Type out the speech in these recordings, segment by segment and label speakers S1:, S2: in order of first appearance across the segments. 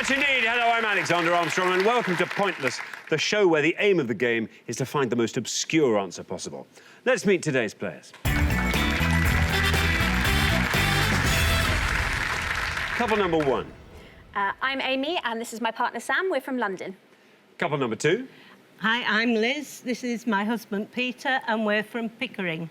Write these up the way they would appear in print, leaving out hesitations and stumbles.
S1: much indeed. Hello, I'm Alexander Armstrong, and welcome to Pointless, the show where the aim of the game is to find the most obscure answer possible. Let's meet today's players. Couple number one.
S2: I'm Amy, and this is my partner Sam. We're from London.
S1: Couple number two.
S3: Hi, I'm Liz. This is my husband Peter, and we're from Pickering.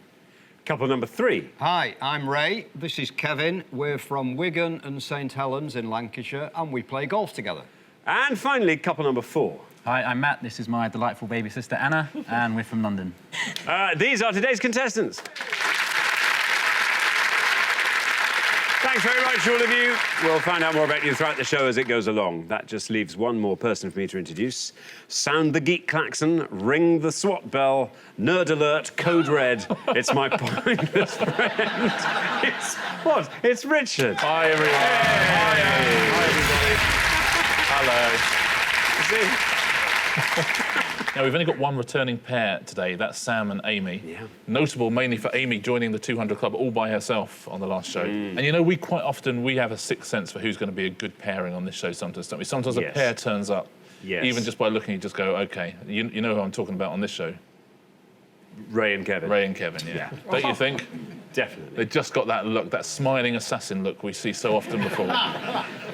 S1: Couple number three.
S4: Hi, I'm Ray. This is Kevin. We're from Wigan and St Helens in Lancashire, and we play golf together.
S1: And finally, couple number four.
S5: Hi, I'm Matt. This is my delightful baby sister Anna, and we're from London.
S1: These are today's contestants. Thanks very much, all of you. We'll find out more about you throughout the show as it goes along. That just leaves one more person for me to introduce. Sound the geek klaxon, ring the SWAT bell, nerd alert, code red. It's my pointless friend. It's Richard.
S6: Hi, everyone.
S1: Hey.
S6: Hi, everybody.
S1: Hello.
S6: Now, we've only got one returning pair today. That's Sam and Amy.
S1: Yeah.
S6: Notable mainly for Amy joining the 200 Club all by herself on the last show. And, you know, we quite often, we have a sixth sense for who's going to be a good pairing on this show sometimes, don't we? Sometimes a pair turns up.
S1: Yes.
S6: Even just by looking, you just go, OK, you know who I'm talking about on this show?
S1: Ray and Kevin.
S6: Ray and Kevin, yeah. Don't you think?
S1: Definitely.
S6: They've just got that look, that smiling assassin look we see so often before.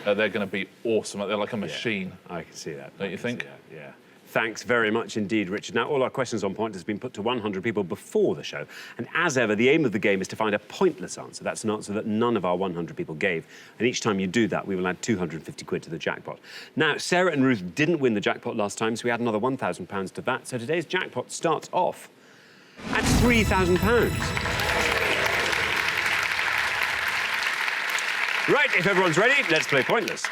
S6: They're going to be awesome. They're like a machine.
S1: Yeah, I can see that.
S6: Don't you think?
S1: Yeah. Thanks very much indeed, Richard. Now, all our questions on point has been put to 100 people before the show. And as ever, the aim of the game is to find a pointless answer. That's an answer that none of our 100 people gave. And each time you do that, we will add 250 quid to the jackpot. Now, Sarah and Ruth didn't win the jackpot last time, so we add another £1,000 to that. So today's jackpot starts off at £3,000. Right, if everyone's ready, let's play Pointless.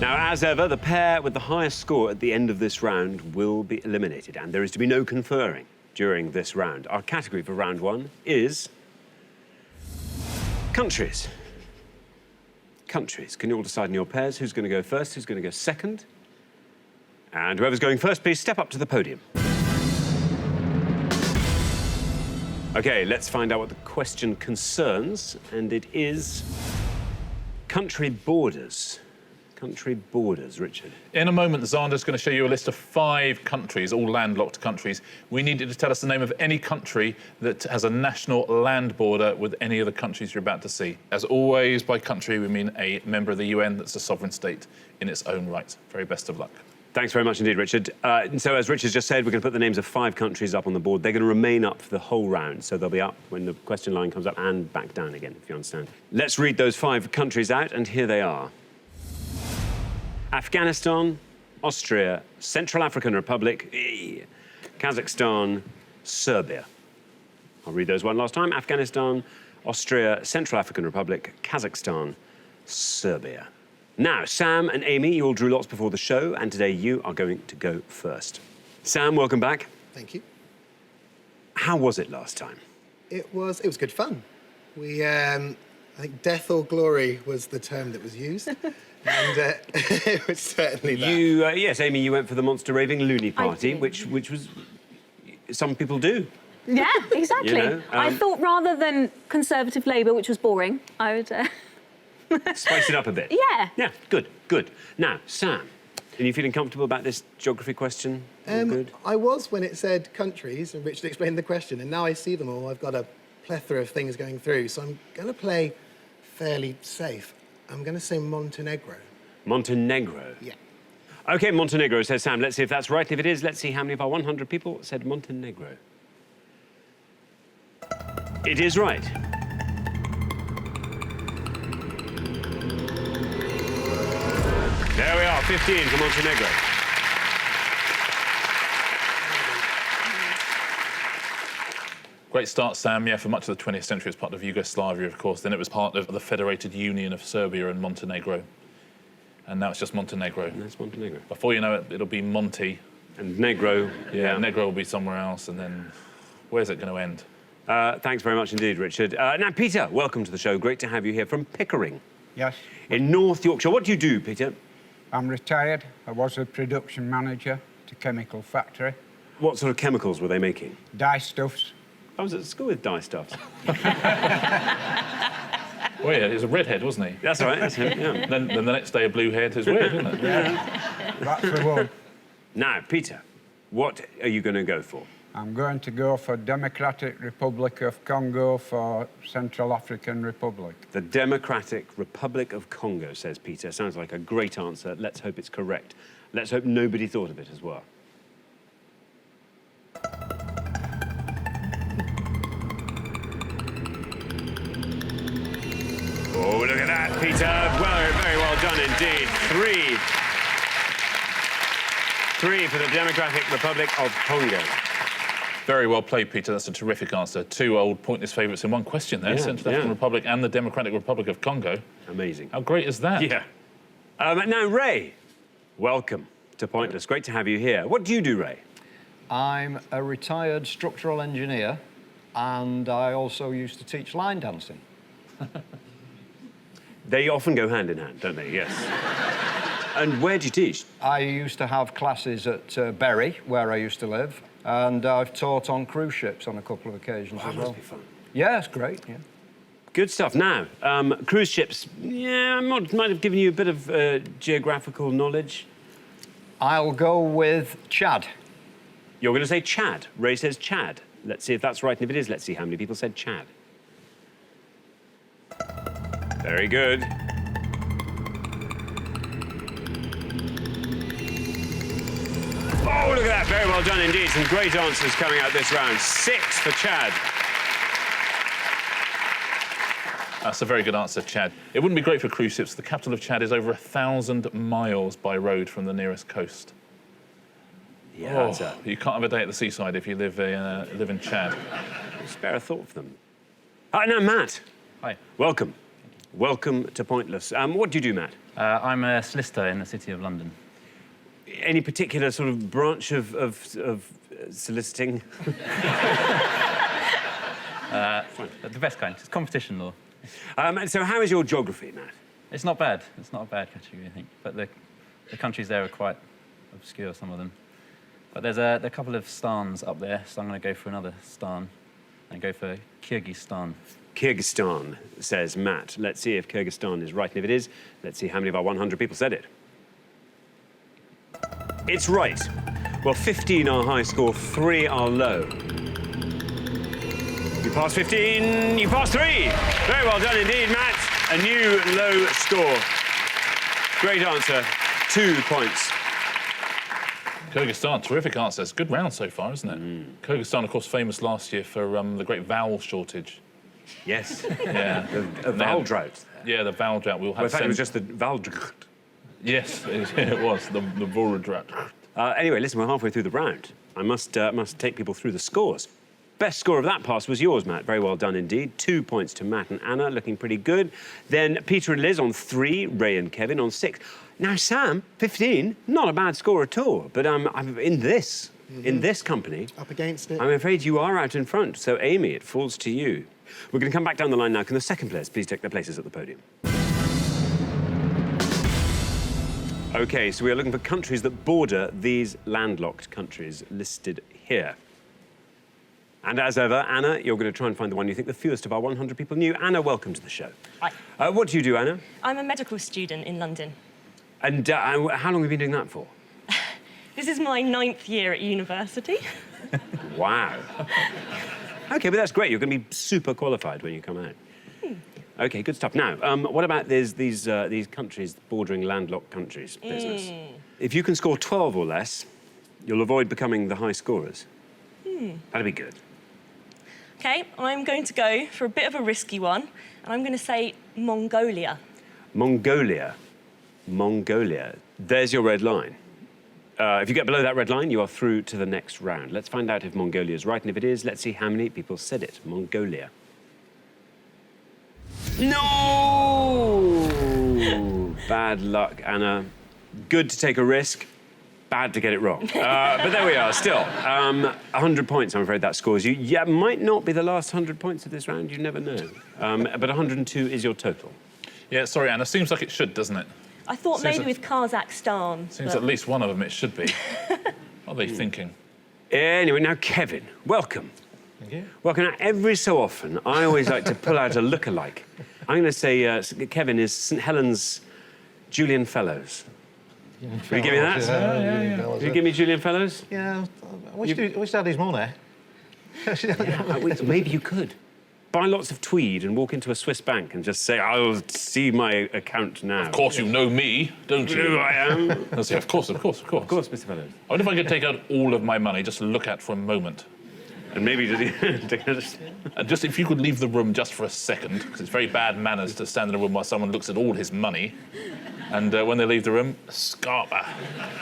S1: Now, as ever, the pair with the highest score at the end of this round will be eliminated, and there is to be no conferring during this round. Our category for round one is countries. Countries. Can you all decide in your pairs who's going to go first, who's going to go second? And whoever's going first, please step up to the podium. OK, let's find out what the question concerns, and it is country borders. Country borders, Richard.
S6: In a moment, Xander's going to show you a list of 5 countries, all landlocked countries. We need you to tell us the name of any country that has a national land border with any of the countries you're about to see. As always, by country, we mean a member of the UN that's a sovereign state in its own right. Very best of luck.
S1: Thanks very much indeed, Richard. So, as Richard just said, we're going to put the names of 5 countries up on the board. They're going to remain up for the whole round, so they'll be up when the question line comes up and back down again, if you understand. Let's read those 5 countries out, and here they are. Afghanistan, Austria, Central African Republic, Kazakhstan, Serbia. I'll read those one last time. Afghanistan, Austria, Central African Republic, Kazakhstan, Serbia. Now, Sam and Amy, you all drew lots before the show, and today you are going to go first. Sam, welcome back.
S7: Thank you.
S1: How was it last time?
S7: It was good fun. We, I think death or glory was the term that was used. And it was certainly that.
S1: Yes, Amy, you went for the Monster Raving Loony Party, which was... Some people do.
S2: Yeah, exactly.
S1: You know,
S2: I thought rather than Conservative Labour, which was boring, I would...
S1: Spice it up a bit.
S2: Yeah.
S1: Yeah, good. Now, Sam, are you feeling comfortable about this geography question? All good?
S7: I was when it said countries, and Richard explained the question, and now I see them all. I've got a plethora of things going through, so I'm going to play fairly safe. I'm going to say Montenegro.
S1: Montenegro?
S7: Yeah.
S1: OK, Montenegro, says Sam. Let's see if that's right. If it is, let's see how many of our 100 people said Montenegro. It is right. There we are, 15 for Montenegro.
S6: Great start, Sam. Yeah, for much of the 20th century, it was part of Yugoslavia, of course. Then it was part of the Federated Union of Serbia and Montenegro. And now it's just Montenegro.
S1: And that's Montenegro.
S6: Before you know it, it'll be Monty.
S1: And Negro.
S6: Yeah, Negro will be somewhere else, and then where's it going to end?
S1: Thanks very much indeed, Richard. Now, Peter, welcome to the show. Great to have you here from Pickering.
S8: Yes.
S1: In North Yorkshire. What do you do, Peter?
S8: I'm retired. I was a production manager at a chemical factory.
S1: What sort of chemicals were they making?
S8: Dye stuffs.
S1: I was at school with dye stuffs.
S6: Oh, yeah, he was a redhead, wasn't he?
S1: That's right, that's him, yeah.
S6: Then the next day, a blue head. It's weird, isn't it?
S8: That's the one.
S1: Now, Peter, what are you going to go for?
S8: I'm going to go for Democratic Republic of Congo for Central African Republic.
S1: The Democratic Republic of Congo, says Peter. Sounds like a great answer. Let's hope it's correct. Let's hope nobody thought of it as well. Oh, look at that, Peter. Well, very well done indeed. Three for the Democratic Republic of Congo.
S6: Very well played, Peter. That's a terrific answer. Two old pointless favourites in one question there.
S1: Yeah,
S6: Central African
S1: yeah.
S6: Republic and the Democratic Republic of Congo.
S1: Amazing.
S6: How great is that?
S1: Yeah. Now, Ray, welcome to Pointless. Great to have you here. What do you do, Ray?
S4: I'm a retired structural engineer, and I also used to teach line dancing.
S1: They often go hand in hand, don't they? Yes. And where do you teach?
S4: I used to have classes at Bury, where I used to live, and I've taught on cruise ships on a couple of occasions
S1: That
S4: as well.
S1: must be fun.
S4: Yeah, it's great, yeah.
S1: Good stuff. Now, cruise ships, yeah, might have given you a bit of geographical knowledge.
S4: I'll go with Chad.
S1: You're going to say Chad. Ray says Chad. Let's see if that's right, and if it is, let's see how many people said Chad. Very good. Oh, look at that. Very well done indeed. Some great answers coming out this round. 6 for Chad.
S6: That's a very good answer, Chad. It wouldn't be great for cruise ships. The capital of Chad is over 1,000 miles by road from the nearest coast.
S1: Yeah,
S6: Oh, you can't have a day at the seaside if you live in Chad.
S1: spare a thought for them. Now, Matt.
S5: Hi.
S1: Welcome. Welcome to Pointless. What do you do, Matt?
S5: I'm a solicitor in the City of London.
S1: Any particular sort of branch of soliciting?
S5: The best kind, it's competition law.
S1: So how is your geography, Matt?
S5: It's not bad. It's not a bad category, I think. But the countries there are quite obscure, some of them. But there's a couple of stans up there, so I'm going to go for another stan and go for Kyrgyzstan.
S1: Kyrgyzstan, says Matt. Let's see if Kyrgyzstan is right. And if it is, let's see how many of our 100 people said it. It's right. Well, 15 are high score, 3 are low. You passed 15, you passed 3. Very well done indeed, Matt. A new low score. Great answer. 2 points.
S6: Kyrgyzstan, terrific answer. It's a good round so far, isn't it? Kyrgyzstan, of course, famous last year for the great vowel shortage.
S1: Yes.
S6: Yeah.
S1: A vowel drought.
S6: Yeah, the vowel drought. We'll have
S1: Well, in fact, it was just the vowel drought.
S6: Yes, it was, the vowel drought.
S1: Anyway, listen, we're halfway through the round. I must take people through the scores. Best score of that pass was yours, Matt. Very well done indeed. 2 points to Matt and Anna, looking pretty good. Then Peter and Liz on 3, Ray and Kevin on 6. Now, Sam, 15, not a bad score at all. But I'm in this company,
S7: Up against it.
S1: I'm afraid you are out in front. So, Amy, it falls to you. We're going to come back down the line now. Can the second players please take their places at the podium? OK, so we are looking for countries that border these landlocked countries listed here. And as ever, Anna, you're going to try and find the one you think the fewest of our 100 people knew. Anna, welcome to the show.
S9: Hi.
S1: What do you do, Anna?
S9: I'm a medical student in London.
S1: And how long have you been doing that for?
S9: This is my 9th year at university.
S1: Wow. OK, but that's great. You're going to be super qualified when you come out. OK, good stuff. Now, what about these countries bordering landlocked countries business? If you can score 12 or less, you'll avoid becoming the high scorers. That'd be good.
S9: OK, I'm going to go for a bit of a risky one, and I'm going to say Mongolia.
S1: Mongolia. Mongolia. There's your red line. If you get below that red line, you are through to the next round. Let's find out if Mongolia is right, and if it is, let's see how many people said it. Mongolia. No! Bad luck, Anna. Good to take a risk. Bad to get it wrong. But there we are, still. 100 points, I'm afraid that scores you. Yeah, might not be the last 100 points of this round, you never know. But 102 is your total.
S6: Yeah, sorry, Anna. Seems like it should, doesn't it?
S9: I thought
S6: Seems
S9: maybe with Kazakhstan.
S6: Seems
S9: but-
S6: at least one of them it should be. What are they thinking?
S1: Anyway, now, Kevin, welcome.
S6: Thank you.
S1: Welcome. Now, every so often, I always like to pull out a lookalike I'm going to say, Kevin, is St Helens Julian Fellows. Will you give me that?
S10: Yeah.
S1: Will you give me Julian Fellows?
S10: Yeah, I wish to have his money.
S1: Maybe you could. Buy lots of tweed and walk into a Swiss bank and just say, I'll see my account now.
S6: Of course you know me, don't you?
S1: Who I am.
S6: I'll say, of course.
S1: Of course, Mr Fellows.
S6: I wonder if I could take out all of my money just to look at for a moment.
S1: And maybe just...
S6: And just if you could leave the room just for a second, because it's very bad manners to stand in a room while someone looks at all his money. And when they leave the room, scarper.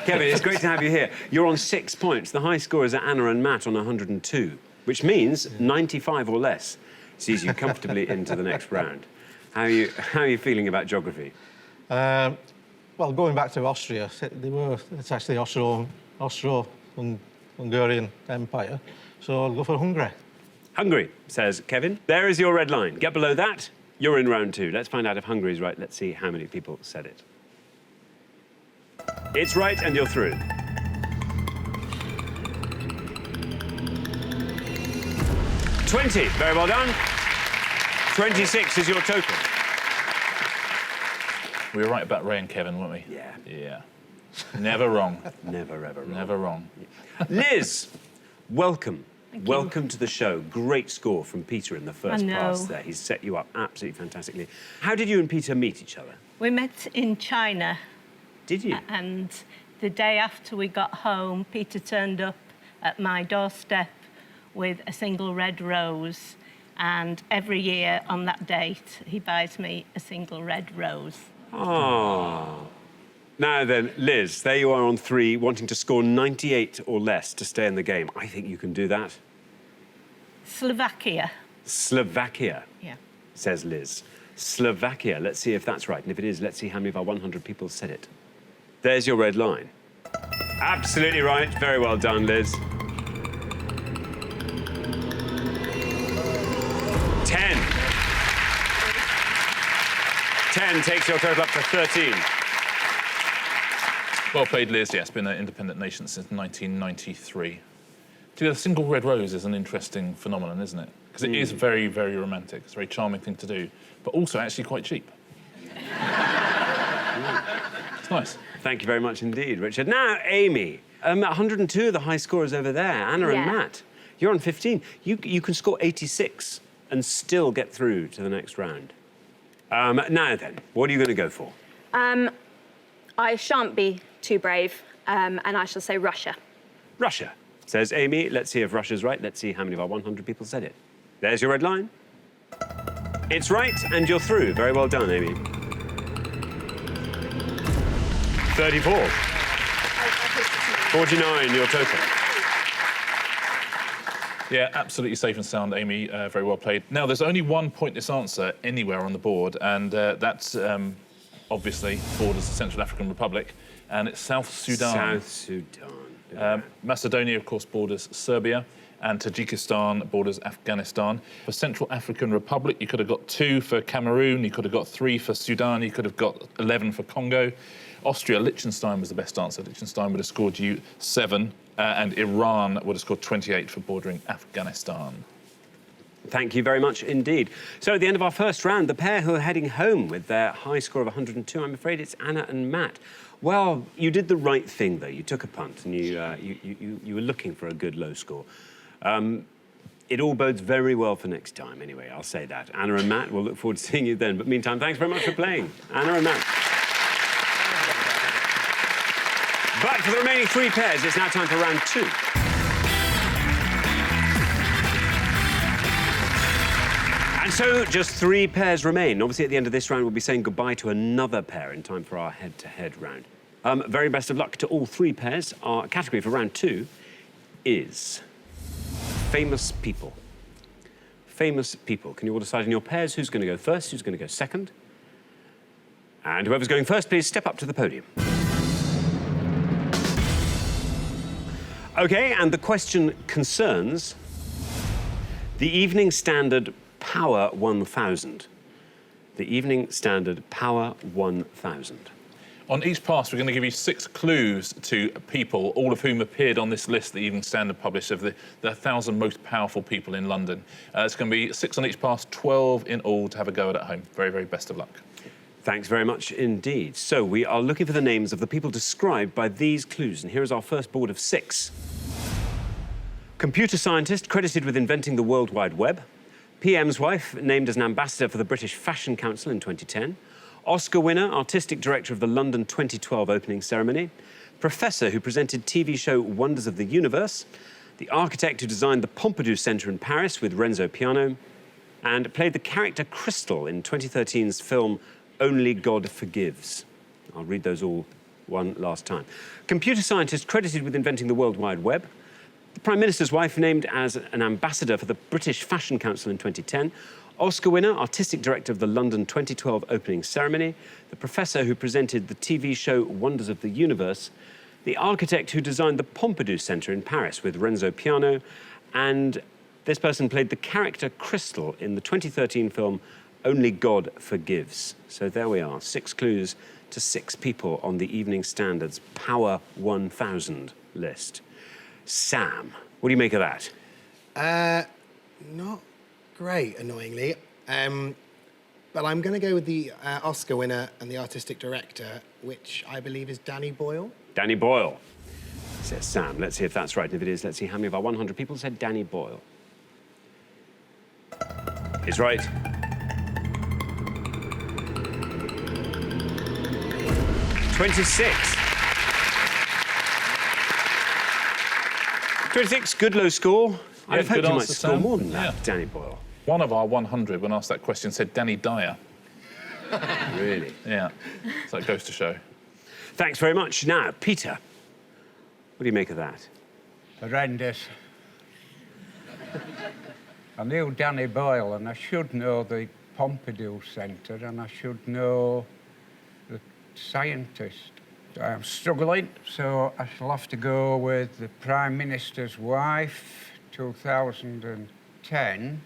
S1: Kevin, it's great to have you here. You're on 6 points. The high scorers are Anna and Matt on 102, which means 95 or less sees you comfortably into the next round. How are you feeling about geography?
S10: Well, going back to Austria, it's actually Austro-Hungarian Empire, so I'll go for Hungary.
S1: Hungary, says Kevin. There is your red line. Get below that, you're in round 2. Let's find out if Hungary is right. Let's see how many people said it. It's right, and you're through. 20, very well done. 26 is your total.
S6: We were right about Ray and Kevin, weren't we?
S1: Yeah.
S6: Yeah. Never wrong.
S1: Never, ever wrong.
S6: Never wrong.
S1: Liz, welcome. Welcome to the show. Great score from Peter in the first pass there. He's set you up absolutely fantastically. How did you and Peter meet each other?
S3: We met in China.
S1: Did you?
S3: And the day after we got home, Peter turned up at my doorstep with a single red rose. And every year on that date, he buys me a single red rose.
S1: Oh. Now then, Liz, there you are on 3, wanting to score 98 or less to stay in the game. I think you can do that.
S3: Slovakia.
S1: Slovakia,
S3: Yeah.
S1: says Liz. Slovakia, let's see if that's right. And if it is, let's see how many of our 100 people said it. There's your red line. Absolutely right. Very well done, Liz. 10. 10 takes your total up to 13.
S6: Well played, Liz. Yeah, it's been an independent nation since 1993. The single red rose is an interesting phenomenon, isn't it? Because it is very, very romantic. It's a very charming thing to do, but also actually quite cheap. It's nice.
S1: Thank you very much indeed, Richard. Now, Amy, 102 of the high scorers over there. Anna and Matt, you're on 15. You can score 86 and still get through to the next round. Now then, what are you going to go for?
S2: I shan't be too brave, and I shall say Russia.
S1: Russia, says Amy. Let's see if Russia's right. Let's see how many of our 100 people said it. There's your red line. It's right, and you're through. Very well done, Amy. 34. 49, your total.
S6: Yeah, absolutely safe and sound, Amy. Very well played. Now, there's only one pointless answer anywhere on the board, and that's obviously borders the Central African Republic, and it's South Sudan.
S1: South Sudan.
S6: Macedonia, of course, borders Serbia, and Tajikistan borders Afghanistan. For Central African Republic, you could have got 2 for Cameroon, you could have got 3 for Sudan, you could have got 11 for Congo. Austria, Liechtenstein was the best answer. Liechtenstein would have scored you 7, and Iran would have scored 28 for bordering Afghanistan.
S1: Thank you very much indeed. So at the end of our first round, the pair who are heading home with their high score of 102, I'm afraid it's Anna and Matt. Well, you did the right thing, though. You took a punt and you were looking for a good low score. It all bodes very well for next time, anyway, I'll say that. Anna and Matt, we'll look forward to seeing you then. But meantime, thanks very much for playing. Anna and Matt. But for the remaining 3 pairs, it's now time for round 2. And so just 3 pairs remain. Obviously, at the end of this round, we'll be saying goodbye to another pair in time for our head-to-head round. Very best of luck to all 3 pairs. Our category for round 2 is famous people. Famous people. Can you all decide in your pairs who's going to go first, who's going to go second? And whoever's going first, please step up to the podium. OK, and the question concerns the Evening Standard Power 1000. The Evening Standard Power 1000.
S6: On each pass, we're going to give you 6 clues to people, all of whom appeared on this list the Evening Standard published of the 1,000 most powerful people in London. It's going to be 6 on each pass, 12 in all to have a go at home. Very, very best of luck.
S1: Thanks very much indeed. So we are looking for the names of the people described by these clues, and here is our first board of 6. Computer scientist credited with inventing the World Wide Web. PM's wife named as an ambassador for the British Fashion Council in 2010. Oscar winner, artistic director of the London 2012 opening ceremony. Professor who presented TV show Wonders of the Universe. The architect who designed the Pompidou Centre in Paris with Renzo Piano. And played the character Crystal in 2013's film Only God Forgives. I'll read those all one last time. Computer scientist credited with inventing the World Wide Web. The Prime Minister's wife named as an ambassador for the British Fashion Council in 2010. Oscar winner, artistic director of the London 2012 opening ceremony. The professor who presented the TV show Wonders of the Universe. The architect who designed the Pompidou Centre in Paris with Renzo Piano. And this person played the character Crystal in the 2013 film Only God Forgives. So there we are, 6 clues to 6 people on the Evening Standard's Power 1000 list. Sam, what do you make of that?
S7: Not great, annoyingly. But I'm going to go with the Oscar winner and the artistic director, which I believe is Danny Boyle.
S1: Danny Boyle, says Sam. Let's see if that's right. And if it is, let's see how many of our 100 people said Danny Boyle. Is right. (26). 26, good low score. I'd have hoped you might score more than that, Danny Boyle.
S6: One of our 100, when asked that question, said Danny Dyer.
S1: Really?
S6: Yeah. So it goes to show.
S1: Thanks very much. Now, Peter, what do you make of that?
S8: Horrendous. I knew Danny Boyle, and I should know the Pompidou Centre, and I should know the scientist. I'm struggling, so I shall have to go with the Prime Minister's wife, 2010,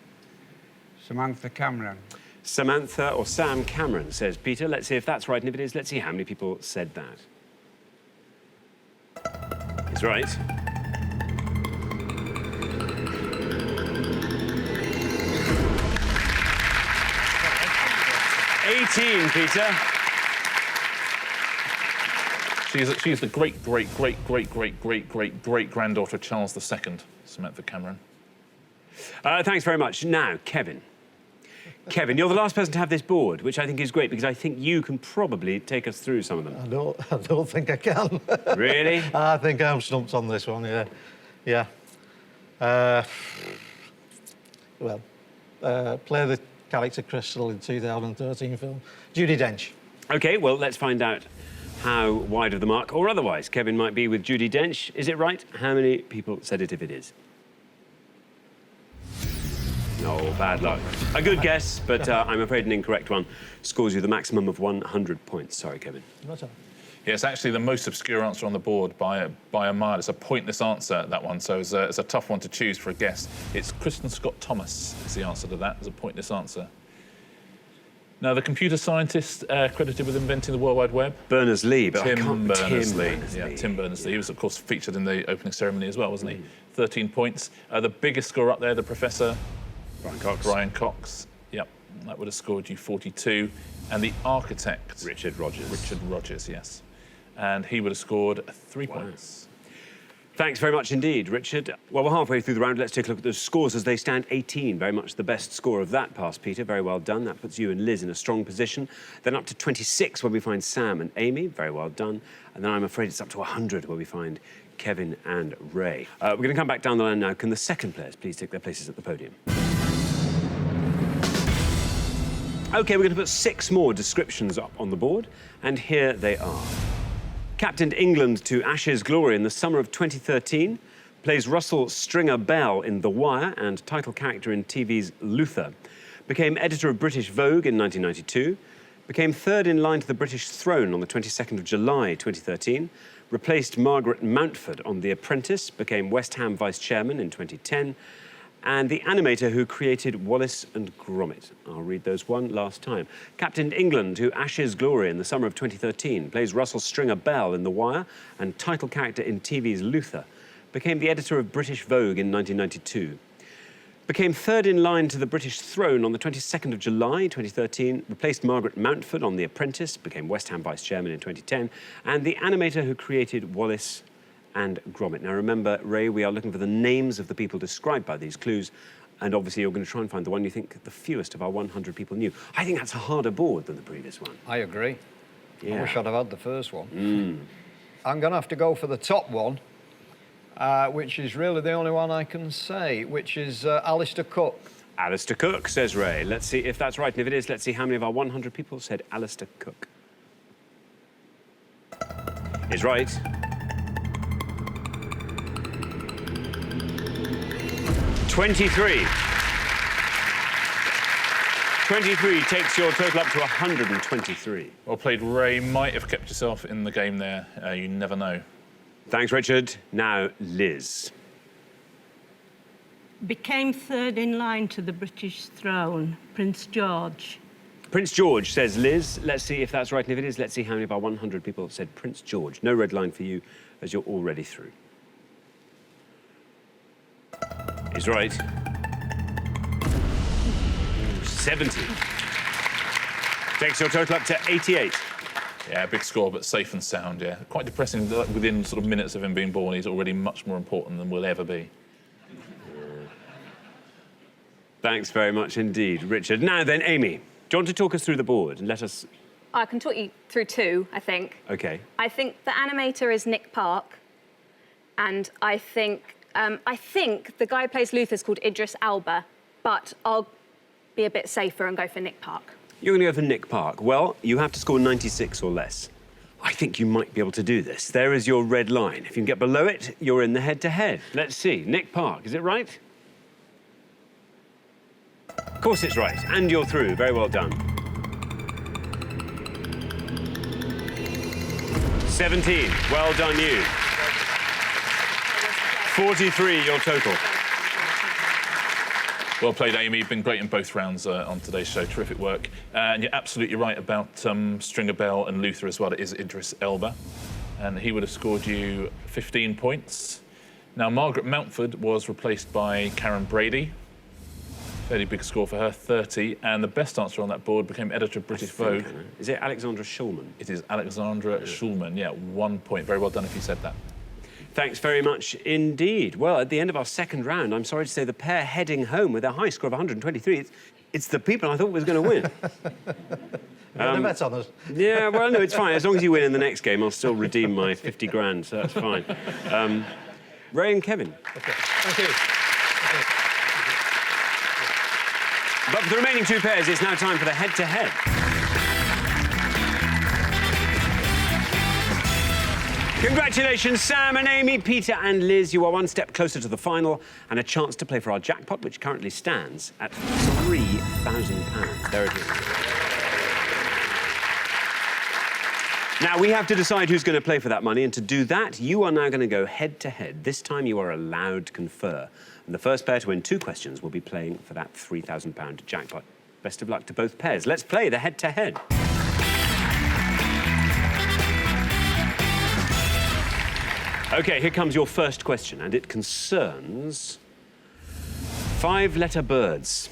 S8: Samantha Cameron.
S1: Samantha or Sam Cameron, says Peter. Let's see if that's right, and if it is, let's see how many people said that. He's right. (18), Peter.
S6: She's the great-great-great-great-great-great-great-great-granddaughter of Charles II, Samantha Cameron.
S1: Thanks very much. Now, Kevin. Kevin, you're the last person to have this board, which I think is great because I think you can probably take us through some of them.
S10: I don't think I can.
S1: Really?
S10: I think I'm stumped on this one, yeah. Yeah. Play the character Crystal in 2013 film. Judi Dench.
S1: OK, well, let's find out how wide of the mark, or otherwise, Kevin might be with Judi Dench. Is it right? How many people said it if it is? No, bad luck. A good guess, but I'm afraid an incorrect one scores you the maximum of 100 points. Sorry, Kevin.
S10: Not all.
S6: Yeah, it's actually the most obscure answer on the board by a mile. It's a pointless answer, that one, so it's a tough one to choose for a guess. It's Kristen Scott Thomas is the answer to that. It's a pointless answer. Now, the computer scientist credited with inventing the World Wide Web?
S1: Berners-Lee, but
S6: Tim Berners-Lee.
S1: Yeah,
S6: Tim Berners-Lee. He was, of course, featured in the opening ceremony as well, wasn't he? 13 points. The biggest score up there, the Professor? Brian Cox. Yep, that would have scored you 42. And the architect?
S1: Richard Rogers.
S6: Richard Rogers, yes. And he would have scored 3 points.
S1: Thanks very much indeed, Richard. Well, we're halfway through the round. Let's take a look at those scores as they stand. 18, very much the best score of that pass, Peter. Very well done. That puts you and Liz in a strong position. Then up to 26, where we find Sam and Amy. Very well done. And then I'm afraid it's up to 100, where we find Kevin and Ray. We're going to come back down the line now. Can the second players please take their places at the podium? OK, we're going to put 6 more descriptions up on the board, and here they are. Captained England to Ashes glory in the summer of 2013, plays Russell Stringer Bell in The Wire and title character in TV's Luther, became editor of British Vogue in 1992, became 3rd in line to the British throne on the 22nd of July 2013, replaced Margaret Mountford on The Apprentice, became West Ham vice-chairman in 2010, and the animator who created Wallace and Gromit. I'll read those one last time. Captained England to Ashes glory in the summer of 2013, plays Russell Stringer Bell in The Wire, and title character in TV's Luther. Became the editor of British Vogue in 1992. Became third in line to the British throne on the 22nd of July 2013, replaced Margaret Mountford on The Apprentice, became West Ham vice chairman in 2010, and the animator who created Wallace and Gromit. Now remember, Ray, we are looking for the names of the people described by these clues, and obviously you're going to try and find the one you think the fewest of our 100 people knew. I think that's a harder board than the previous one.
S4: I agree.
S1: Yeah.
S4: I wish I'd have had the first one. I'm going to have to go for the top one, which is really the only one I can say, which is Alistair Cook.
S1: Alistair Cook, says Ray. Let's see if that's right, and if it is, let's see how many of our 100 people said Alistair Cook. Is right. 23. 23 takes your total up to 123.
S6: Well played, Ray. Might have kept yourself in the game there. You never know.
S1: Thanks, Richard. Now, Liz.
S3: Became third in line to the British throne, Prince George.
S1: Prince George, says Liz. Let's see if that's right, and if it is, let's see how many of our 100 people said Prince George. No red line for you, as you're already through. Is right. 70. Takes your total up to 88.
S6: Yeah, big score, but safe and sound, yeah. Quite depressing that within sort of minutes of him being born, he's already much more important than we'll ever be.
S1: Thanks very much indeed, Richard. Now then, Amy, do you want to talk us through the board and let us...
S2: I can talk you through two, I think.
S1: OK.
S2: I think the animator is Nick Park, and I think the guy who plays Luther is called Idris Elba, but I'll be a bit safer and go for Nick Park.
S1: You're going to go for Nick Park. Well, you have to score 96 or less. I think you might be able to do this. There is your red line. If you can get below it, you're in the head-to-head. Let's see. Nick Park, is it right? Of course it's right. And you're through. Very well done. 17. Well done, you. 43, your total.
S6: Well played, Amy. You've been great in both rounds on today's show. Terrific work. And you're absolutely right about Stringer Bell and Luther as well. It is Idris Elba. And he would have scored you 15 points. Now, Margaret Mountford was replaced by Karen Brady. Fairly big score for her, 30. And the best answer on that board became editor of British Vogue.
S1: Is it Alexandra Schulman?
S6: It is Alexandra Schulman. Yeah, 1 point. Very well done if you said that.
S1: Thanks very much indeed. Well, at the end of our second round, I'm sorry to say the pair heading home with a high score of 123. It's the people I thought was going to win.
S10: The bet's on us.
S1: Yeah, well, no, it's fine. As long as you win in the next game, I'll still redeem my 50 grand, so that's fine. Ray and Kevin.
S10: OK, thank you.
S1: But for the remaining two pairs, it's now time for the head-to-head. Congratulations, Sam and Amy, Peter and Liz. You are one step closer to the final and a chance to play for our jackpot, which currently stands at £3,000. There it is. Now, we have to decide who's going to play for that money, and to do that, you are now going to go head-to-head. This time, you are allowed to confer. And the first pair to win 2 questions will be playing for that £3,000 jackpot. Best of luck to both pairs. Let's play the head-to-head. OK, here comes your first question, and it concerns 5-letter birds.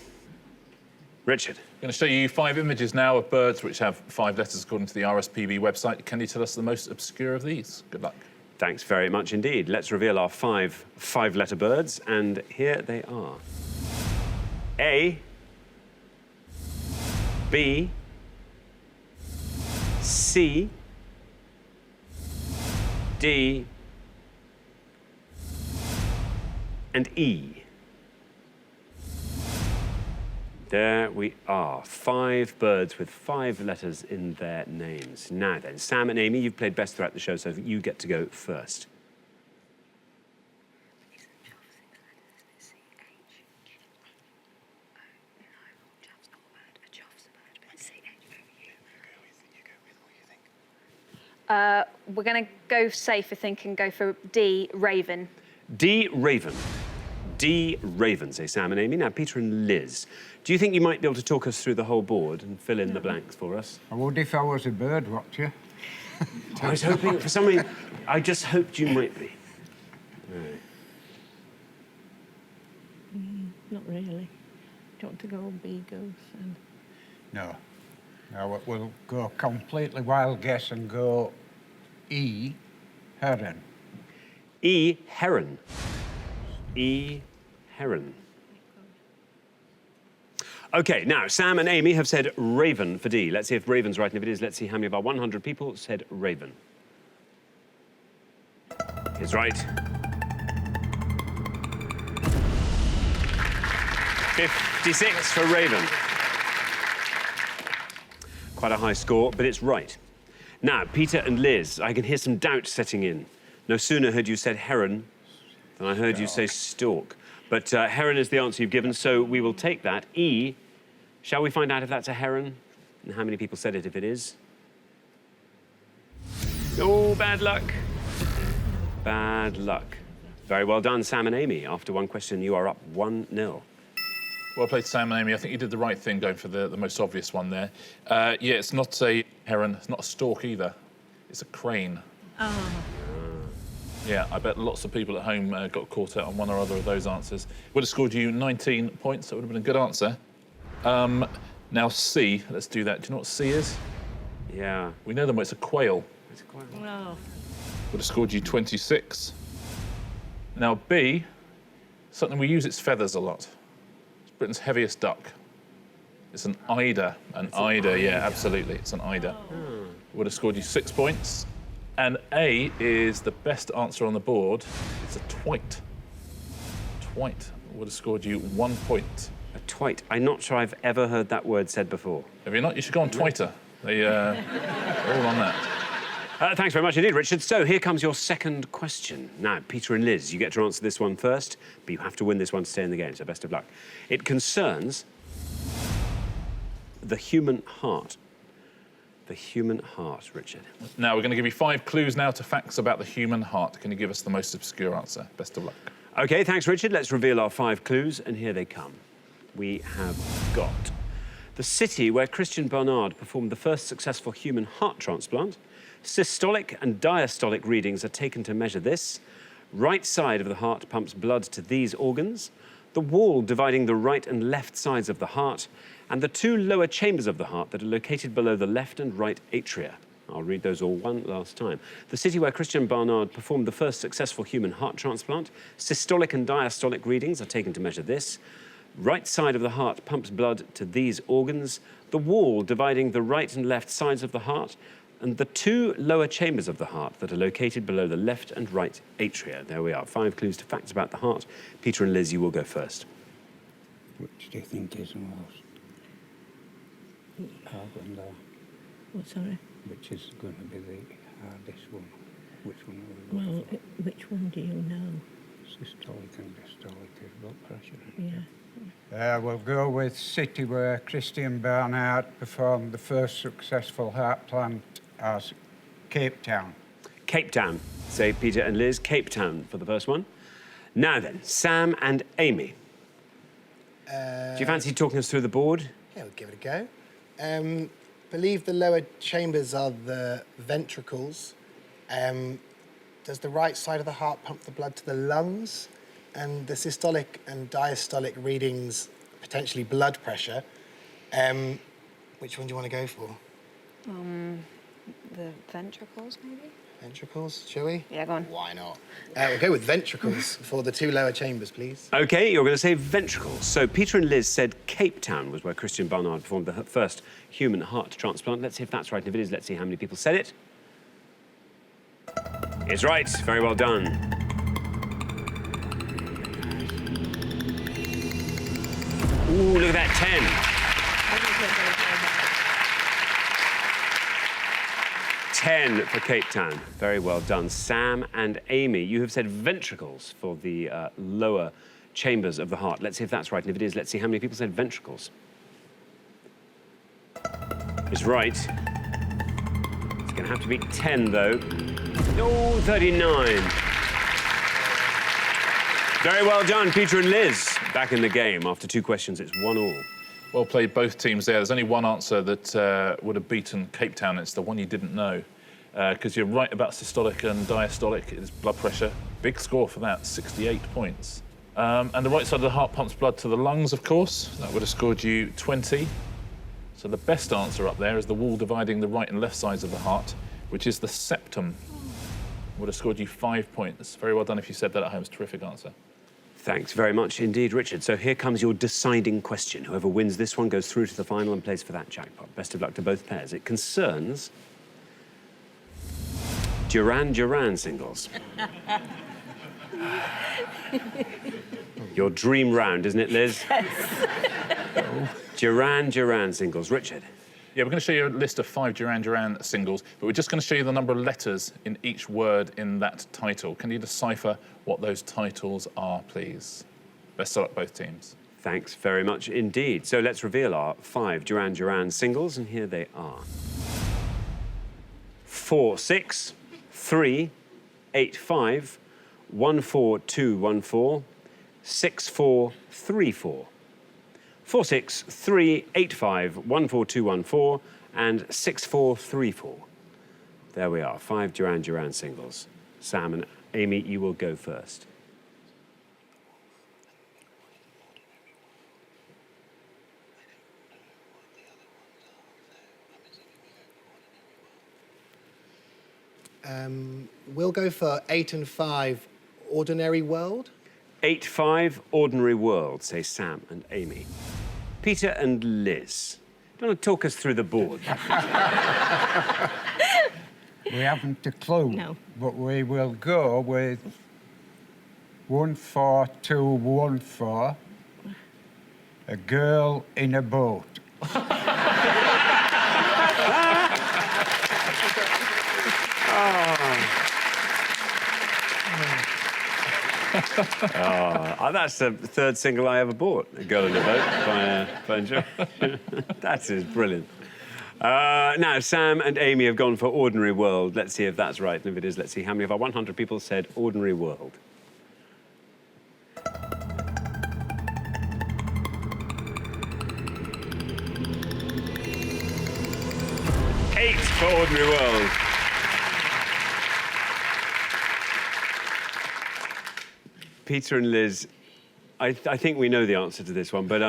S1: Richard.
S6: I'm going to show you 5 images now of birds which have 5 letters according to the RSPB website. Can you tell us the most obscure of these? Good luck.
S1: Thanks very much indeed. Let's reveal our 5-letter birds, and here they are. A, B, C, D, and E. There we are. 5 birds with 5 letters in their names. Now then, Sam and Amy, you've played best throughout the show, so you get to go first.
S2: We're going to go safe, I think, and go for D, Raven.
S1: D, Raven. D, Raven, say Sam and Amy. Now, Peter and Liz, do you think you might be able to talk us through the whole board and fill in the blanks for us?
S8: I would if I was a bird watcher.
S1: I was hoping, for some reason, I just hoped you might be. Right.
S3: Not really. Do you want to go B goose? And...
S8: No. No, we'll go completely wild guess and go E, heron.
S1: E, heron. E, heron. OK, now, Sam and Amy have said raven for D. Let's see if Raven's right, and if it is, let's see how many of our 100 people said raven. Is right. 56 for raven. Quite a high score, but it's right. Now, Peter and Liz, I can hear some doubt setting in. No sooner heard you said heron than I heard you say stork. But heron is the answer you've given, so we will take that. E, shall we find out if that's a heron? And how many people said it if it is? Oh, bad luck. Bad luck. Very well done, Sam and Amy. After one question, you are up 1-0.
S6: Well played, Sam and Amy. I think you did the right thing going for the most obvious one there. Yeah, it's not a heron. It's not a stork either. It's a crane.
S3: Oh.
S6: Yeah, I bet lots of people at home got caught out on one or other of those answers. Would have scored you 19 points. That would have been a good answer. Now, C. Let's do that. Do you know what C is?
S1: Yeah.
S6: We know them. It's a quail.
S1: It's a quail.
S3: Oh.
S6: Would have scored you 26. Now, B. Something we use its feathers a lot. It's Britain's heaviest duck. It's an eider. An eider, yeah, absolutely. It's an eider.
S1: Oh.
S6: Would have scored you 6 points. And A is the best answer on the board. It's a twite. Twite would have scored you 1 point.
S1: A twite. I'm not sure I've ever heard that word said before.
S6: Have you not? You should go on Twitter. They're all on that.
S1: Thanks very much indeed, Richard. So here comes your second question. Now, Peter and Liz, you get to answer this one first, but you have to win this one to stay in the game, so best of luck. It concerns the human heart. The human heart, Richard.
S6: Now, we're going to give you 5 clues now to facts about the human heart. Can you give us the most obscure answer? Best of luck.
S1: OK, thanks, Richard. Let's reveal our 5 clues, and here they come. We have got the city where Christian Barnard performed the first successful human heart transplant. Systolic and diastolic readings are taken to measure this. Right side of the heart pumps blood to these organs. The wall dividing the right and left sides of the heart, and the 2 lower chambers of the heart that are located below the left and right atria. I'll read those all one last time. The city where Christian Barnard performed the first successful human heart transplant. Systolic and diastolic readings are taken to measure this. Right side of the heart pumps blood to these organs. The wall dividing the right and left sides of the heart, and the 2 lower chambers of the heart that are located below the left and right atria. There we are, 5 clues to facts about the heart. Peter and Liz, you will go first.
S8: Which do you think is the most hard one there?
S3: What, sorry?
S8: Which is going to be the hardest one? Which one are we
S3: Well,
S8: going for?
S3: which one do you know?
S8: Systolic and diastolic is blood pressure.
S3: Yeah.
S8: We'll go with city where Christian Barnard performed the first successful heart plant as Cape Town.
S1: Cape Town, say Peter and Liz. Cape Town for the first one. Now then, Sam and Amy. Do you fancy talking us through the board?
S7: Yeah, we'll give it a go. Believe the lower chambers are the ventricles. Does the right side of the heart pump the blood to the lungs? And the systolic and diastolic readings, potentially blood pressure. Which one do you want to go for?
S2: The ventricles, maybe?
S7: Ventricles, shall we?
S2: Yeah, go on.
S7: Why not? We'll go with ventricles for the 2 lower chambers, please.
S1: OK, you're going to say ventricles. So Peter and Liz said Cape Town was where Christian Barnard performed the first human heart transplant. Let's see if that's right. And if it is, let's see how many people said it. It's right. Very well done. Ooh, look at that, 10. 10 for Cape Town. Very well done. Sam and Amy, you have said ventricles for the lower chambers of the heart. Let's see if that's right. And if it is, let's see how many people said ventricles. It's right. It's going to have to be 10, though. Oh, 39. Very well done, Peter and Liz. Back in the game. After 2 questions, it's 1-1.
S6: Well played, both teams there. There's only one answer that would have beaten Cape Town. It's the one you didn't know. Because you're right about systolic and diastolic. It's blood pressure. Big score for that, 68 points. And the right side of the heart pumps blood to the lungs, of course. That would have scored you 20. So the best answer up there is the wall dividing the right and left sides of the heart, which is the septum. Would have scored you 5 points. Very well done if you said that at home. It's a terrific answer.
S1: Thanks very much indeed, Richard. So here comes your deciding question. Whoever wins this one goes through to the final and plays for that jackpot. Best of luck to both pairs. It concerns Duran Duran singles. Your dream round, isn't it, Liz?
S3: Yes.
S1: Duran Duran singles. Richard.
S6: Yeah, we're going to show you a list of 5 Duran Duran singles, but we're just going to show you the number of letters in each word in that title. Can you decipher what those titles are, please? Best of luck, both teams.
S1: Thanks very much indeed. So let's reveal our 5 Duran Duran singles, and here they are. 4-6, 3, 8-5, 1-4-2-1-4, 6-4-3-4. 4-6, 3, 8-5, 1-4-2-1-4, and 6-4-3-4. There we are, 5 Duran Duran singles. Sam and Amy, you will go first.
S7: We'll go for 8 and 5, Ordinary World.
S1: 8-5, Ordinary World, say Sam and Amy. Peter and Liz, do you want to talk us through the board?
S8: We haven't a clue.
S3: No.
S8: But we will go with 1-4-2-1-4, a girl in a boat.
S1: That's the 3rd single I ever bought, A Girl in a Boat by Joe. That is brilliant. Now, Sam and Amy have gone for Ordinary World. Let's see if that's right, and if it is, let's see how many of our 100 people said Ordinary World. 8 for Ordinary World. Peter and Liz, I think we know the answer to this one, but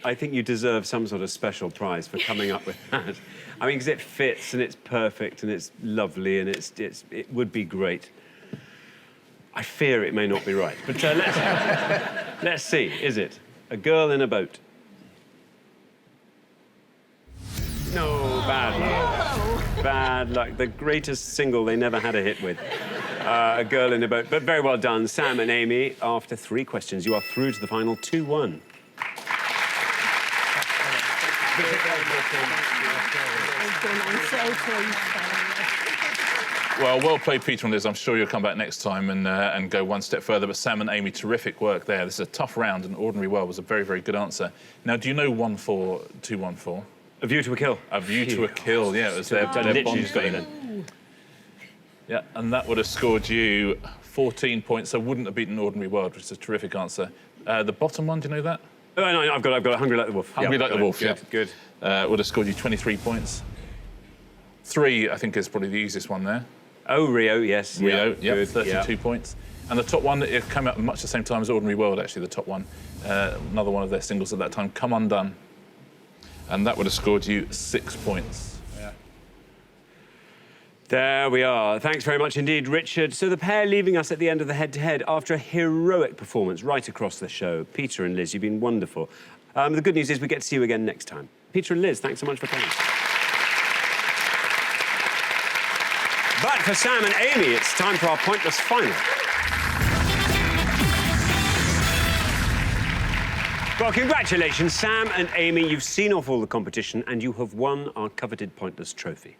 S1: I think you deserve some sort of special prize for coming up with that. I mean, because it fits and it's perfect and it's lovely and it would be great. I fear it may not be right, but let's see. Is it A Girl in a Boat? No, bad luck. Bad luck. The greatest single they never had a hit with. A Girl in a Boat. But very well done, Sam and Amy. After 3 questions, you are through to the final 2-1.
S6: Well played, Peter and Liz. I'm sure you'll come back next time and go one step further. But Sam and Amy, terrific work there. This is a tough round, and Ordinary World was a very, very good answer. Now, do you know 1-4-2-1-4?
S1: A View to a Kill.
S6: A View to a Kill, yeah. It was their Bond theme. Yeah, and that would have scored you 14 points, so wouldn't have beaten Ordinary World, which is a terrific answer. The bottom one, do you know that?
S1: Oh, no, I've got it. Hungry Like the Wolf.
S6: Hungry Like the Wolf, yeah.
S1: Good.
S6: Would have scored you 23 points. 3, I think, is probably the easiest one there.
S1: Oh, Rio, yes.
S6: Rio, yeah,
S1: good,
S6: 32 points. And the top one, it came out at much the same time as Ordinary World, actually, the top one. Another one of their singles at that time, Come Undone. And that would have scored you 6 points.
S1: There we are. Thanks very much indeed, Richard. So the pair leaving us at the end of the head-to-head after a heroic performance right across the show. Peter and Liz, you've been wonderful. The good news is we get to see you again next time. Peter and Liz, thanks so much for playing. But for Sam and Amy, it's time for our pointless final. Well, congratulations, Sam and Amy. You've seen off all the competition and you have won our coveted pointless trophy.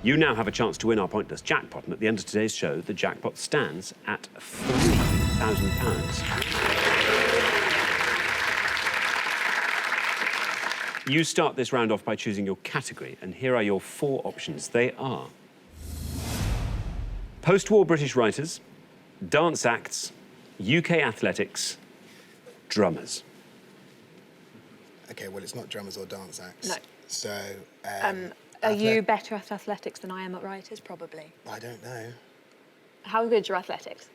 S1: You now have a chance to win our pointless jackpot, and at the end of today's show, the jackpot stands at £3,000. You start this round off by choosing your category, and here are your 4 options. They are post-war British writers, dance acts, UK athletics, drummers.
S7: Okay, well, it's not drummers or dance acts.
S2: No.
S7: So,
S2: Are you better at athletics than I am at writers? Probably.
S7: I don't know.
S2: How good's your athletics?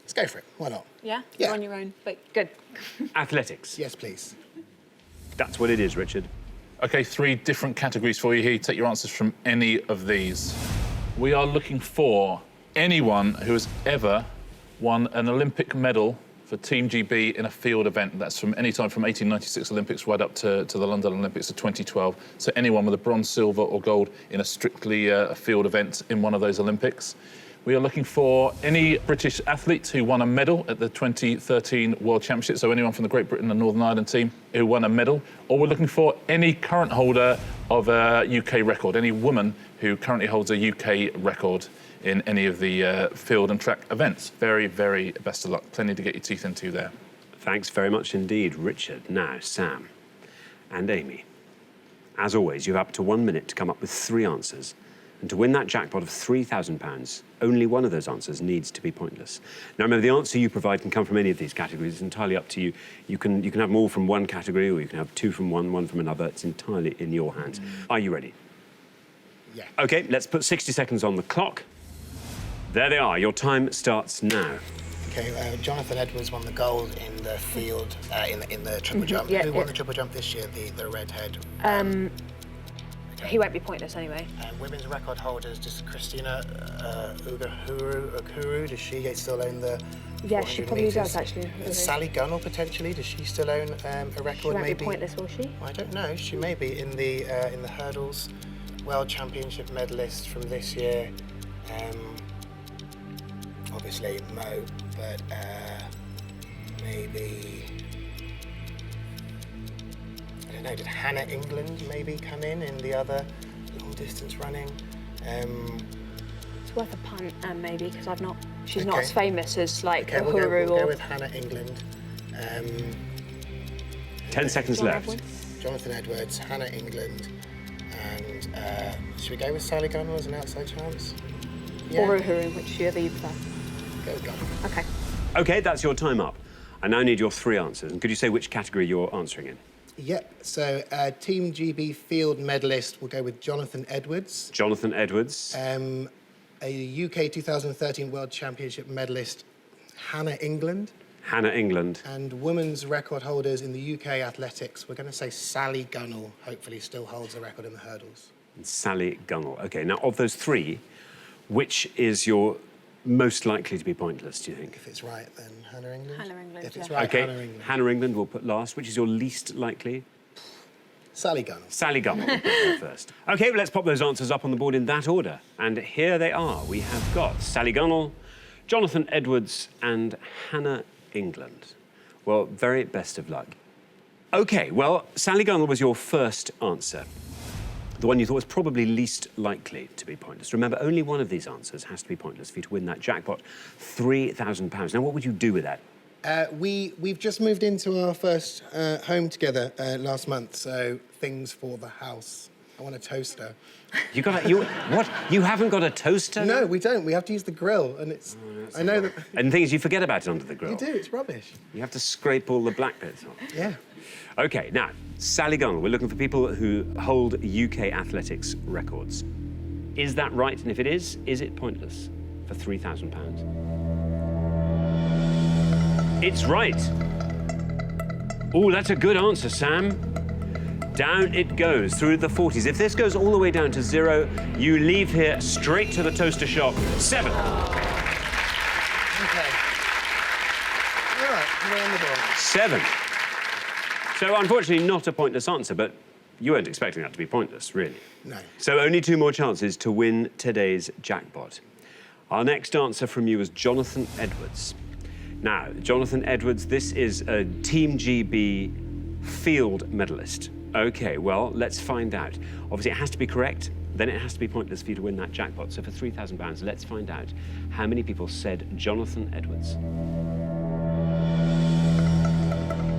S7: Let's go for it. Why not?
S2: Yeah?
S7: Yeah.
S2: You're on your own, but good.
S1: Athletics.
S7: Yes, please.
S1: That's what it is, Richard.
S6: OK, 3 different categories for you here. Take your answers from any of these. We are looking for anyone who has ever won an Olympic medal for Team GB in a field event. That's from any time from 1896 Olympics right up to the London Olympics of 2012. So anyone with a bronze, silver or gold in a strictly field event in one of those Olympics. We are looking for any British athlete who won a medal at the 2013 World Championship, so anyone from the Great Britain and Northern Ireland team who won a medal. Or we're looking for any current holder of a UK record, any woman who currently holds a UK record in any of the field and track events. Very, very best of luck. Plenty to get your teeth into there.
S1: Thanks very much indeed, Richard. Now, Sam and Amy. As always, you have up to 1 minute to come up with 3 answers. And to win that jackpot of £3,000, only one of those answers needs to be pointless. Now, remember, the answer you provide can come from any of these categories. It's entirely up to you. You can have them all from one category, or you can have 2 from one from another. It's entirely in your hands. Are you ready?
S7: Yeah.
S1: OK, let's put 60 seconds on the clock. There they are. Your time starts now.
S7: Okay, Jonathan Edwards won the gold in the field, in the triple jump.
S2: Yeah,
S7: Who won the triple jump this year, the redhead?
S2: He won't be pointless anyway.
S7: Women's record holders, just Christina Okuru, does she still own the
S2: Yeah, she
S7: 400
S2: probably
S7: metres?
S2: does, actually.
S7: Sally Gunnell, potentially, does she still own a record?
S2: She won't
S7: maybe?
S2: be pointless, will she?
S7: I don't know. She may be in the hurdles, World Championship medalist from this year. Obviously Mo, but maybe. I don't know, did Hannah England maybe come in the other long distance running?
S2: It's worth a punt, maybe, because she's not
S7: Okay.
S2: as famous as like
S7: Okay,
S2: Uhuru
S7: we'll
S2: or
S7: go with Hannah England.
S1: 10 seconds left.
S7: Jonathan Edwards, Hannah England, and should we go with Sally Gunnell as an outside chance?
S2: or Uhuru, whichever you prefer.
S7: Go with Gunnell.
S2: Okay.
S1: OK, that's your time up. I now need your 3 answers. And could you say which category you're answering in?
S7: Yep, so Team GB field medalist, we'll go with Jonathan Edwards.
S1: Jonathan Edwards.
S7: A UK 2013 World Championship medalist, Hannah England.
S1: Hannah England.
S7: And women's record holders in the UK athletics, we're going to say Sally Gunnell, hopefully still holds the record in the hurdles.
S1: And Sally Gunnell. OK, now of those 3, which is your most likely to be pointless, do you think?
S7: If it's right, then Hannah England.
S2: Hannah England,
S7: If it's
S2: yeah.
S7: right,
S1: OK,
S7: Hannah England.
S1: Hannah England we'll put last. Which is your least likely?
S7: Sally Gunnell.
S1: Sally Gunnell we'll put her first. OK, well, let's pop those answers up on the board in that order. And here they are. We have got Sally Gunnell, Jonathan Edwards and Hannah England. Well, very best of luck. OK, well, Sally Gunnell was your first answer. The one you thought was probably least likely to be pointless. Remember, only one of these answers has to be pointless for you to win that jackpot, £3,000. Now, what would you do with that?
S7: We've just moved into our first home together last month, so things for the house. I want a toaster.
S1: What? You haven't got a toaster?
S7: No, we don't. We have to use the grill, and it's. I know that.
S1: And the thing is, you forget about it under the grill.
S7: You do. It's rubbish.
S1: You have to scrape all the black bits off.
S7: Yeah.
S1: OK, now, Sally Gunnell, we're looking for people who hold UK athletics records. Is that right? And if it is it pointless for £3,000? It's right. Oh, that's a good answer, Sam. Down it goes through the 40s. If this goes all the way down to 0, you leave here straight to the toaster shop. 7.
S7: Okay. All right, we're on the board.
S1: 7. So, unfortunately, not a pointless answer, but you weren't expecting that to be pointless, really.
S7: No.
S1: So, only 2 more chances to win today's jackpot. Our next answer from you is Jonathan Edwards. Now, Jonathan Edwards, this is a Team GB field medalist. OK, well, let's find out. Obviously, it has to be correct, then it has to be pointless for you to win that jackpot. So for £3,000, let's find out how many people said Jonathan Edwards.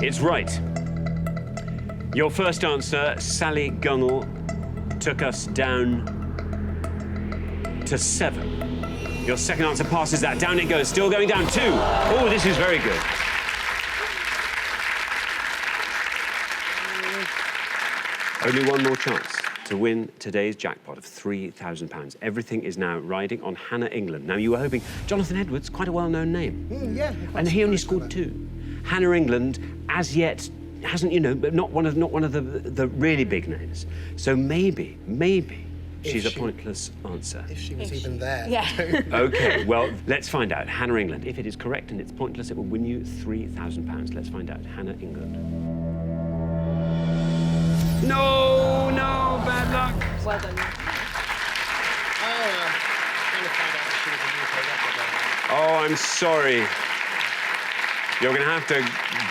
S1: It's right. Your first answer, Sally Gunnell, took us down to 7. Your second answer passes that. Down it goes, still going down 2. Oh, this is very good. Only one more chance to win today's jackpot of £3,000. Everything is now riding on Hannah England. Now, you were hoping Jonathan Edwards, quite a well-known name.
S7: Yeah.
S1: And he only scored 2. Hannah England, as yet, hasn't, but not one of the really big names. So maybe she's a pointless answer.
S7: If she was even there.
S2: Yeah.
S1: OK, well, let's find out. Hannah England, if it is correct and it's pointless, it will win you £3,000. Let's find out. Hannah England. No, bad luck.
S2: Well done.
S1: Oh, I'm sorry. You're going to have to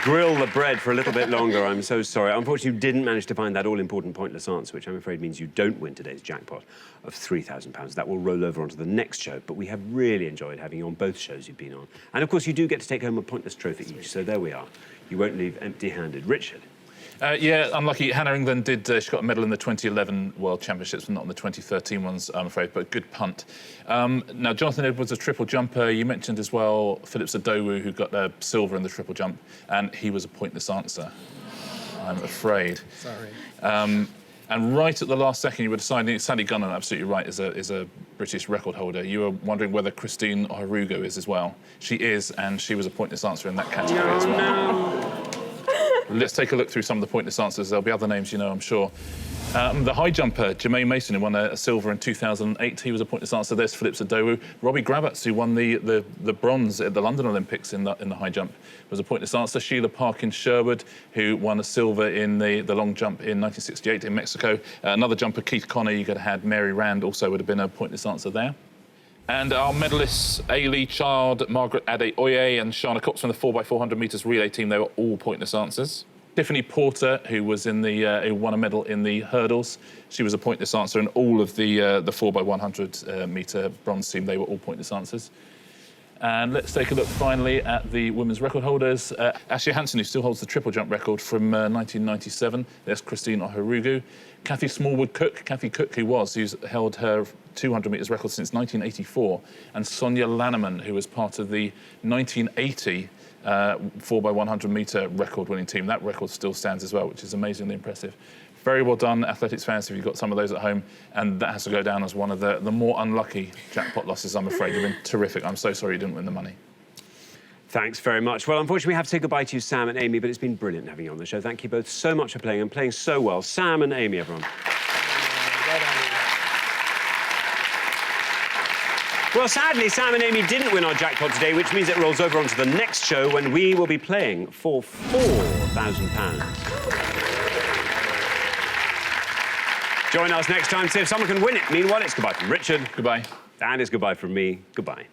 S1: grill the bread for a little bit longer. I'm so sorry. Unfortunately, you didn't manage to find that all-important pointless answer, which I'm afraid means you don't win today's jackpot of £3,000. That will roll over onto the next show, but we have really enjoyed having you on both shows you've been on. And, of course, you do get to take home a pointless trophy each, so there we are. You won't leave empty-handed. Richard?
S6: Yeah, unlucky. Hannah England did. She got a medal in the 2011 World Championships, but not in the 2013 ones, I'm afraid. But good punt. Now, Jonathan Edwards, a triple jumper. You mentioned as well Philip Sadowu, who got a silver in the triple jump, and he was a pointless answer, I'm afraid.
S7: Sorry.
S6: And right at the last second, you were deciding. Sally Gunnell, absolutely right, is a British record holder. You were wondering whether Christine Oharugo is as well. She is, and she was a pointless answer in that category as well. Let's take a look through some of the pointless answers. There'll be other names you know, I'm sure. The high jumper, Jermaine Mason, who won a silver in 2008, he was a pointless answer. There's Philip Sadowu. Robbie Grabatz, who won the bronze at the London Olympics in the high jump, was a pointless answer. Sheila Parkin-Sherwood, who won a silver in the long jump in 1968 in Mexico. Another jumper, Keith Connor, you could have had Mary Rand, also would have been a pointless answer there. And our medalists, Ailey Child, Margaret Adeoye and Shana Cox from the 4x400 metres relay team, they were all pointless answers. Tiffany Porter, who was who won a medal in the hurdles, she was a pointless answer, and all of the 4x100 metre bronze team, they were all pointless answers. And let's take a look finally at the women's record holders. Ashley Hansen, who still holds the triple jump record from 1997. There's Christine Oharugu. Kathy Smallwood-Cook, who's held her 200 metres record since 1984. And Sonia Lanneman, who was part of the 1980 4x100 metre record-winning team. That record still stands as well, which is amazingly impressive. Very well done, athletics fans, if you've got some of those at home. And that has to go down as one of the more unlucky jackpot losses, I'm afraid. You've been terrific. I'm so sorry you didn't win the money.
S1: Thanks very much. Well, unfortunately, we have to say goodbye to you, Sam and Amy, but it's been brilliant having you on the show. Thank you both so much for playing and playing so well. Sam and Amy, everyone. Well, sadly, Sam and Amy didn't win our jackpot today, which means it rolls over onto the next show when we will be playing for £4,000. Join us next time to see if someone can win it. Meanwhile, it's goodbye from Richard.
S6: Goodbye.
S1: And it's goodbye from me. Goodbye.